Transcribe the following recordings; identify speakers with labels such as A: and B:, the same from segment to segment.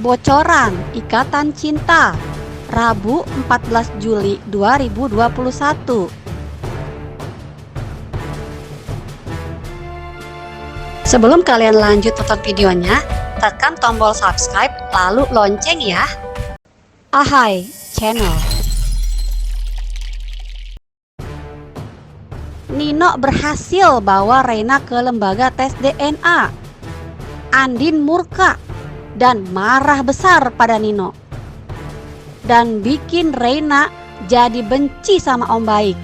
A: Bocoran Ikatan Cinta, Rabu 14 Juli 2021. Sebelum kalian lanjut tonton videonya, tekan tombol subscribe lalu lonceng ya. Ahai Channel. Nino berhasil bawa Reina ke lembaga tes DNA. Andin murka dan marah besar pada Nino, dan bikin Reina jadi benci sama Om Baik.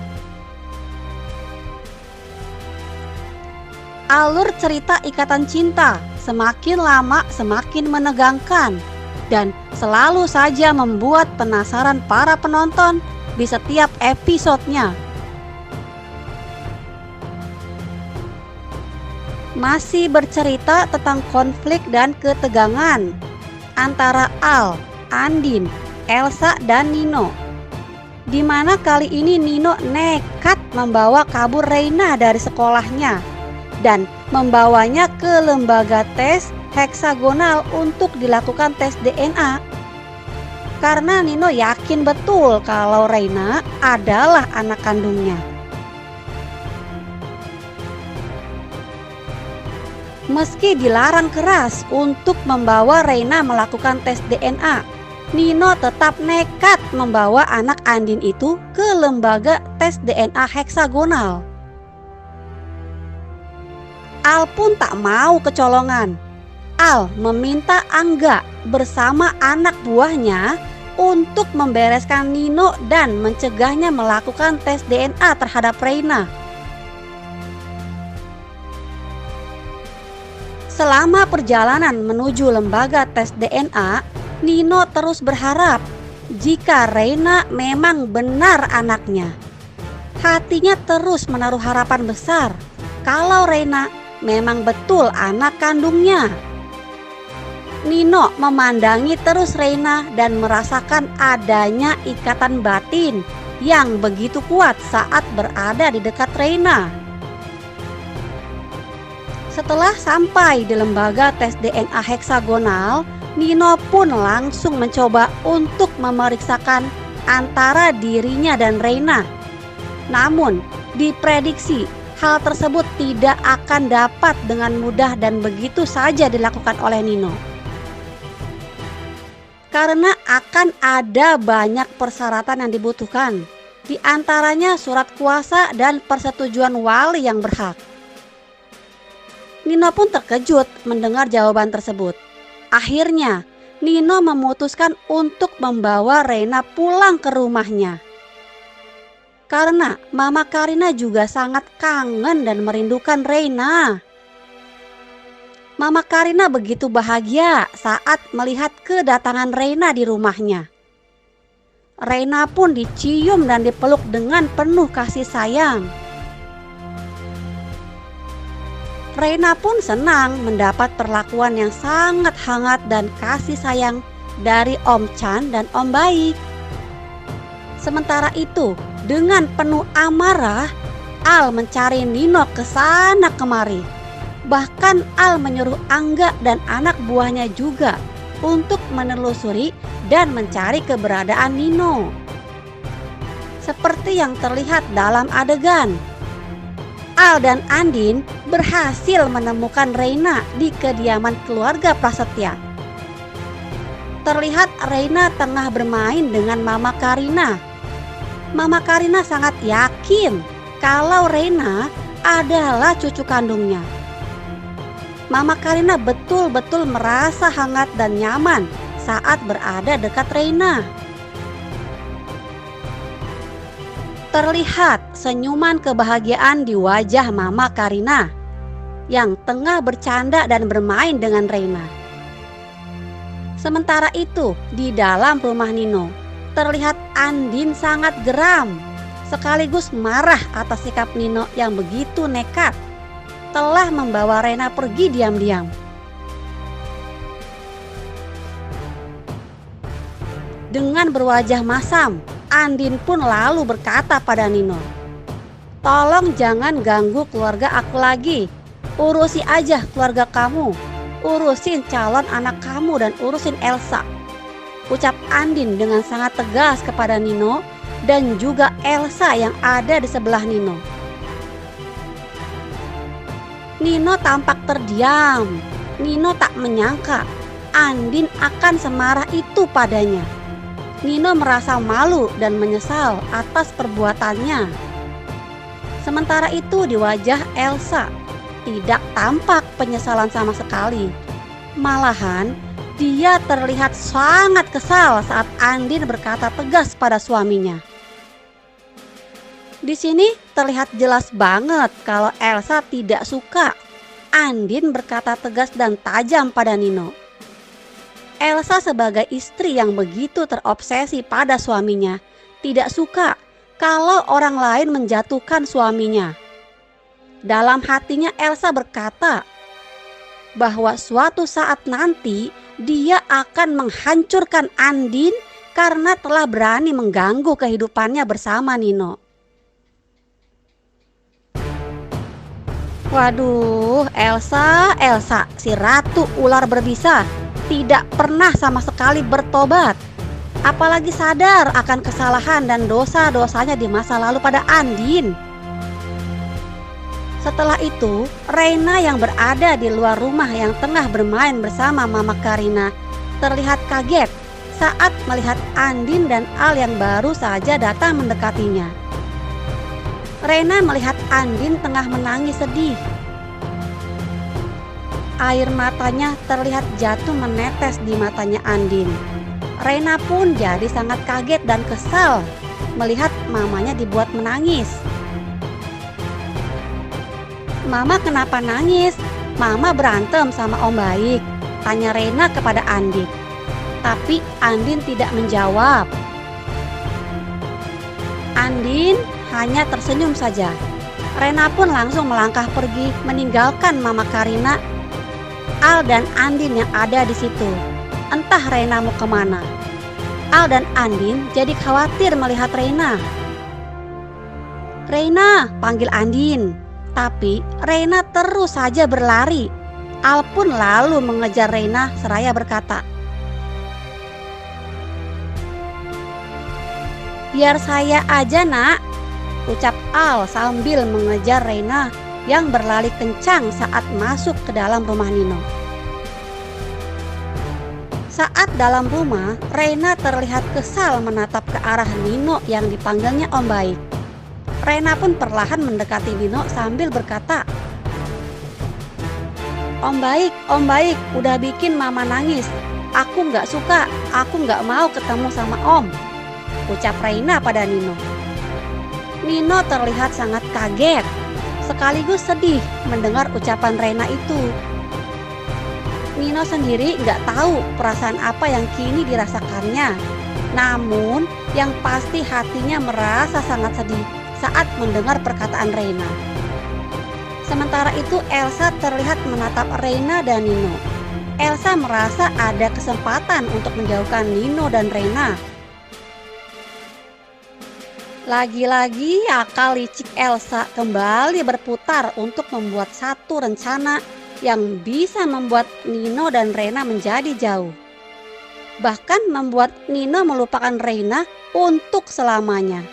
A: Alur cerita Ikatan Cinta semakin lama semakin menegangkan dan selalu saja membuat penasaran para penonton di setiap episodenya. Masih bercerita tentang konflik dan ketegangan antara Al, Andin, Elsa, dan Nino, di mana kali ini Nino nekat membawa kabur Reina dari sekolahnya dan membawanya ke lembaga tes heksagonal untuk dilakukan tes DNA. Karena Nino yakin betul kalau Reina adalah anak kandungnya. Meski dilarang keras untuk membawa Reina melakukan tes DNA, Nino tetap nekat membawa anak Andin itu ke lembaga tes DNA heksagonal. Al pun tak mau kecolongan. Al meminta Angga bersama anak buahnya untuk membereskan Nino dan mencegahnya melakukan tes DNA terhadap Reina. Selama perjalanan menuju lembaga tes DNA, Nino terus berharap jika Reina memang benar anaknya. Hatinya terus menaruh harapan besar kalau Reina memang betul anak kandungnya. Nino memandangi terus Reina dan merasakan adanya ikatan batin yang begitu kuat saat berada di dekat Reina. Setelah sampai di lembaga tes DNA heksagonal, Nino pun langsung mencoba untuk memeriksakan antara dirinya dan Reina. Namun, diprediksi hal tersebut tidak akan dapat dengan mudah dan begitu saja dilakukan oleh Nino. Karena akan ada banyak persyaratan yang dibutuhkan, di antaranya surat kuasa dan persetujuan wali yang berhak. Nino pun terkejut mendengar jawaban tersebut. Akhirnya, Nino memutuskan untuk membawa Reina pulang ke rumahnya. Karena Mama Karina juga sangat kangen dan merindukan Reina. Mama Karina begitu bahagia saat melihat kedatangan Reina di rumahnya. Reina pun dicium dan dipeluk dengan penuh kasih sayang. Reina pun senang mendapat perlakuan yang sangat hangat dan kasih sayang dari Om Chan dan Om Baik. Sementara itu, dengan penuh amarah, Al mencari Nino ke sana kemari. Bahkan Al menyuruh Angga dan anak buahnya juga untuk menelusuri dan mencari keberadaan Nino. Seperti yang terlihat dalam adegan, Al dan Andin berhasil menemukan Reina di kediaman keluarga Prasetya. Terlihat Reina tengah bermain dengan Mama Karina. Mama Karina sangat yakin kalau Reina adalah cucu kandungnya. Mama Karina betul-betul merasa hangat dan nyaman saat berada dekat Reina. Terlihat senyuman kebahagiaan di wajah Mama Karina yang tengah bercanda dan bermain dengan Reina. Sementara itu, di dalam rumah Nino, terlihat Andin sangat geram sekaligus marah atas sikap Nino yang begitu nekat telah membawa Reina pergi diam-diam. Dengan berwajah masam, Andin pun lalu berkata pada Nino, "Tolong jangan ganggu keluarga aku lagi. Urusi aja keluarga kamu. urusin calon anak kamu dan urusin Elsa," ucap Andin dengan sangat tegas kepada Nino dan juga Elsa yang ada di sebelah Nino. Nino tampak terdiam. Nino tak menyangka Andin akan semarah itu padanya. Nino merasa malu dan menyesal atas perbuatannya. Sementara itu di wajah Elsa tidak tampak penyesalan sama sekali. Malahan dia terlihat sangat kesal saat Andin berkata tegas pada suaminya. Di sini terlihat jelas banget kalau Elsa tidak suka Andin berkata tegas dan tajam pada Nino. Elsa sebagai istri yang begitu terobsesi pada suaminya tidak suka kalau orang lain menjatuhkan suaminya. Dalam hatinya Elsa berkata bahwa suatu saat nanti dia akan menghancurkan Andin karena telah berani mengganggu kehidupannya bersama Nino. Waduh, Elsa, si ratu ular berbisa tidak pernah sama sekali bertobat, apalagi sadar akan kesalahan dan dosa-dosanya di masa lalu pada Andin. Setelah itu, Reina yang berada di luar rumah yang tengah bermain bersama Mama Karina terlihat kaget saat melihat Andin dan Al yang baru saja datang mendekatinya. Reina melihat Andin tengah menangis sedih. Air matanya terlihat jatuh menetes di matanya Andin. Reina pun jadi sangat kaget dan kesal melihat mamanya dibuat menangis. "Mama kenapa nangis? Mama berantem sama Om Baik," tanya Reina kepada Andin. Tapi Andin tidak menjawab. Andin hanya tersenyum saja. Reina pun langsung melangkah pergi meninggalkan Mama Karina, Al dan Andin yang ada di situ. Entah Reina mau kemana. Al dan Andin jadi khawatir melihat Reina. "Reina," panggil Andin. Tapi Reina terus saja berlari. Al pun lalu mengejar Reina seraya berkata, "Biar saya aja, Nak," ucap Al sambil mengejar Reina yang berlari kencang saat masuk ke dalam rumah Nino. Saat dalam rumah, Reina terlihat kesal menatap ke arah Nino yang dipanggilnya Om Baik. Reina pun perlahan mendekati Nino sambil berkata, Om Baik, udah bikin Mama nangis. Aku nggak suka, aku nggak mau ketemu sama Om," ucap Reina pada Nino. Nino terlihat sangat kaget, sekaligus sedih mendengar ucapan Reina itu. Nino sendiri nggak tahu perasaan apa yang kini dirasakannya. Namun yang pasti hatinya merasa sangat sedih saat mendengar perkataan Reina. Sementara itu Elsa terlihat menatap Reina dan Nino. Elsa merasa ada kesempatan untuk menjauhkan Nino dan Reina. Lagi-lagi akal licik Elsa kembali berputar untuk membuat satu rencana yang bisa membuat Nino dan Reina menjadi jauh. Bahkan membuat Nino melupakan Reina untuk selamanya.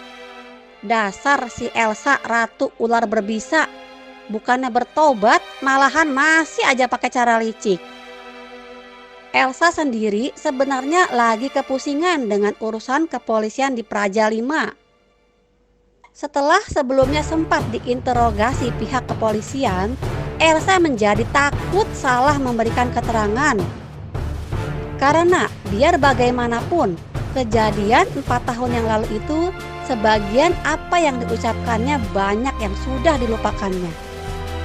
A: Dasar si Elsa ratu ular berbisa, bukannya bertobat malahan masih aja pakai cara licik. Elsa sendiri sebenarnya lagi kepusingan dengan urusan kepolisian di Praja 5. Setelah sebelumnya sempat diinterogasi pihak kepolisian, Elsa menjadi takut salah memberikan keterangan. Karena biar bagaimanapun, kejadian 4 tahun yang lalu itu, sebagian apa yang diucapkannya banyak yang sudah dilupakannya.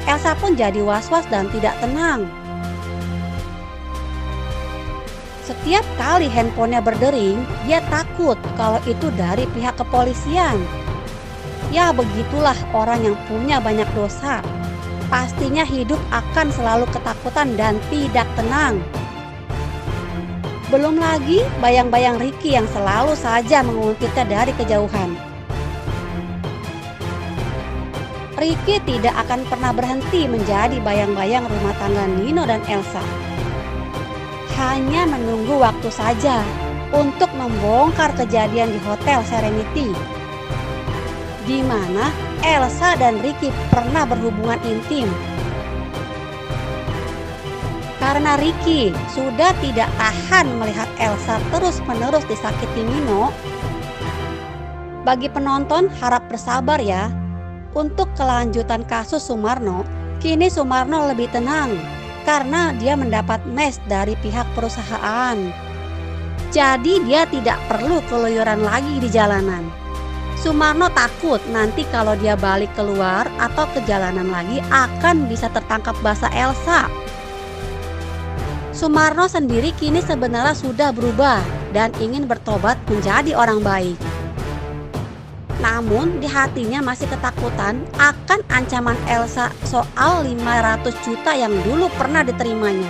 A: Elsa pun jadi was-was dan tidak tenang. Setiap kali handphonenya berdering, dia takut kalau itu dari pihak kepolisian. Ya begitulah orang yang punya banyak dosa. Pastinya hidup akan selalu ketakutan dan tidak tenang. Belum lagi bayang-bayang Ricky yang selalu saja menguntit-nya dari kejauhan. Ricky tidak akan pernah berhenti menjadi bayang-bayang rumah tangga Nino dan Elsa. hanya menunggu waktu saja untuk membongkar kejadian di Hotel Serenity, di mana Elsa dan Ricky pernah berhubungan intim. Karena Ricky sudah tidak tahan melihat Elsa terus-menerus disakiti Nino, bagi penonton harap bersabar ya. Untuk kelanjutan kasus Sumarno, kini Sumarno lebih tenang karena dia mendapat mes dari pihak perusahaan. Jadi dia tidak perlu keluyuran lagi di jalanan. Sumarno takut nanti kalau dia balik keluar atau ke jalanan lagi akan bisa tertangkap basah Elsa. Sumarno sendiri kini sebenarnya sudah berubah dan ingin bertobat menjadi orang baik. Namun di hatinya masih ketakutan akan ancaman Elsa soal 500 juta yang dulu pernah diterimanya.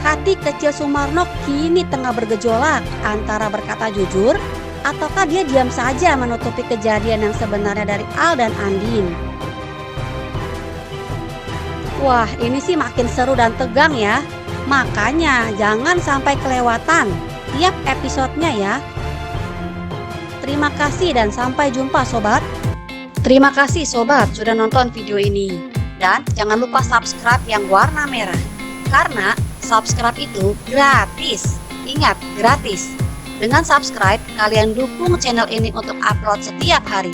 A: Hati kecil Sumarno kini tengah bergejolak antara berkata jujur ataukah dia diam saja menutupi kejadian yang sebenarnya dari Al dan Andin. Wah, ini sih makin seru dan tegang ya. Makanya jangan sampai kelewatan tiap episodenya ya. Terima kasih dan sampai jumpa sobat. Terima kasih sobat sudah nonton video ini. Dan jangan lupa subscribe yang warna merah. Karena subscribe itu gratis. Ingat, gratis. Dengan subscribe, kalian dukung channel ini untuk upload setiap hari.